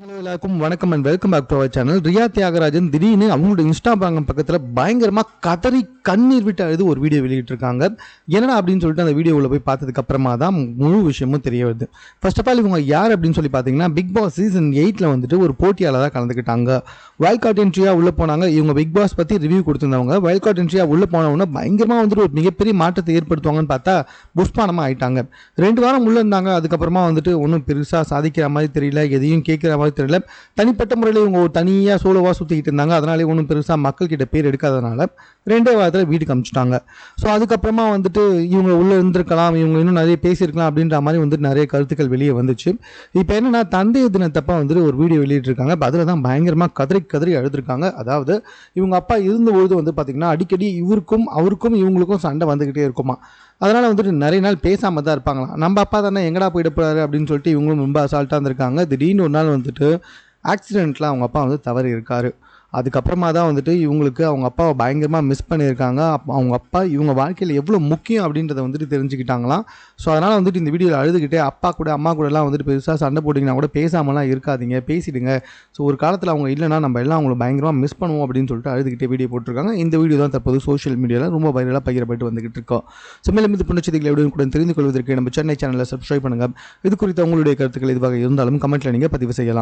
Hello எல்லாருக்கும் வணக்கம் and welcome back to our channel. Riya Thiagarajan திடீர்னு அவங்களோட இன்ஸ்டாகிராம் பக்கத்தில் பயங்கரமாக கதறி கண்ணீர் விட்டு அழுது ஒரு வீடியோ வெளியிட்டிருக்காங்க. என்னடா அப்படின்னு சொல்லிட்டு அந்த வீடியோவில் போய் பார்த்ததுக்கு அப்புறமா தான் முழு விஷயமும் தெரிய வருது. ஃபர்ஸ்ட் ஆஃப் ஆல் இவங்க யார் அப்படின்னு சொல்லி பார்த்தீங்கன்னா, பிக் பாஸ் சீசன் 8 வந்துட்டு ஒரு போட்டியாளராக கலந்துக்கிட்டாங்க. வைல்ட் கார்ட் என்ட்ரியாக உள்ளே போனாங்க. இவங்க பிக் பாஸ் பற்றி ரிவ்யூ கொடுத்துருந்தவங்க வைல்ட் கார்ட் என்ட்ரியாக உள்ளே போனவங்க பயங்கரமாக வந்துட்டு ஒரு மிகப்பெரிய மாற்றத்தை ஏற்படுத்துவாங்கன்னு பார்த்தா புஷ்பானமாக ஆயிட்டாங்க. 2 வாரம் உள்ளே இருந்தாங்க. அதுக்கப்புறமா வந்துட்டு ஒன்றும் பெருசாக சாதிக்கிற மாதிரி தெரியல, எதையும் கேட்குற மாதிரி தெரியல. தனிப்பட்ட முறையில் இவங்க ஒரு தனியாக சோலோவாக சுற்றிக்கிட்டு இருந்தாங்க. அதனாலே ஒன்றும் பெருசாக மக்கள்கிட்ட பேர் எடுக்காதனால 2 வாரத்தில் வீட்டுக்கு அனுப்பிச்சிட்டாங்க. ஸோ அதுக்கப்புறமா வந்துட்டு இவங்க உள்ளே இருந்திருக்கலாம், இவங்க இன்னும் நிறைய பேசியிருக்கலாம் அப்படின்ற மாதிரி வந்துட்டு நிறைய கருத்துக்கள் வெளியே வந்துச்சு. இப்போ என்னன்னா, தந்தையர் தினத்தப்ப வந்துட்டு ஒரு வீடியோ வெளியிட்டிருக்காங்க. அதில் தான் பயங்கரமாக கதறி கதறி அழுதுருக்காங்க. அதாவது இவங்க அப்பா இருந்தபொழுது வந்து பார்த்திங்கன்னா, அடிக்கடி அவருக்கும் இவங்களுக்கும் சண்டை வந்துக்கிட்டே இருக்குமா. அதனால் வந்துட்டு நிறைய நாள் பேசாமல் தான் இருப்பாங்களாம். நம்ம அப்பா தானே எங்கடா போயிட போகிறாரு அப்படின்னு சொல்லிட்டு இவங்களும் ரொம்ப அசால்ட்டாக இருந்திருக்காங்க. திடீர்னு ஒரு நாள் வந்துட்டு ஆக்சிடெண்ட்டில் அவங்க அப்பா வந்து தவறி இருக்கார். அதுக்கப்புறமா தான் வந்துட்டு இவங்களுக்கு அவங்க அப்பாவை பயங்கரமாக மிஸ் பண்ணியிருக்காங்க. அவங்க அப்பா இவங்க வாழ்க்கையில் எவ்வளோ முக்கியம் அப்படின்றத வந்துட்டு தெரிஞ்சுக்கிட்டாங்களாம். ஸோ அதனால் வந்துட்டு இந்த வீடியோவில் அழுதுகிட்டே அப்பா கூட அம்மா கூடலாம் வந்துட்டு பெருசாக சண்டை போட்டிங்கன்னா கூட பேசாமலாம் இருக்காதீங்க, பேசிடுங்க. ஸோ ஒரு காலத்தில் அவங்க இல்லைனா நம்ம எல்லாம் அவங்கள பயங்கரமாக மிஸ் பண்ணுவோம் அப்படின்னு சொல்லிட்டு அழுதுகிட்டே வீடியோ போட்டிருக்காங்க. இந்த வீடியோ தான் தற்போது சோஷியல் மீடியாவில் ரொம்ப வைரலாக பகிரப்பட்டு வந்துகிட்டு இருக்கோம். ஸோ மேலும் இது புண்ணச்சதிகளை எப்படியும் கூட தெரிந்து கொள்வதற்கு நம்ம சென்னை சேனலில் சப்ஸ்கிரைப் பண்ணுங்கள். இது குறித்த உங்களுடைய கருத்துக்கள் எதுவாக இருந்தாலும் கமெண்ட்டில் நீங்கள் பதிவு செய்யலாம்.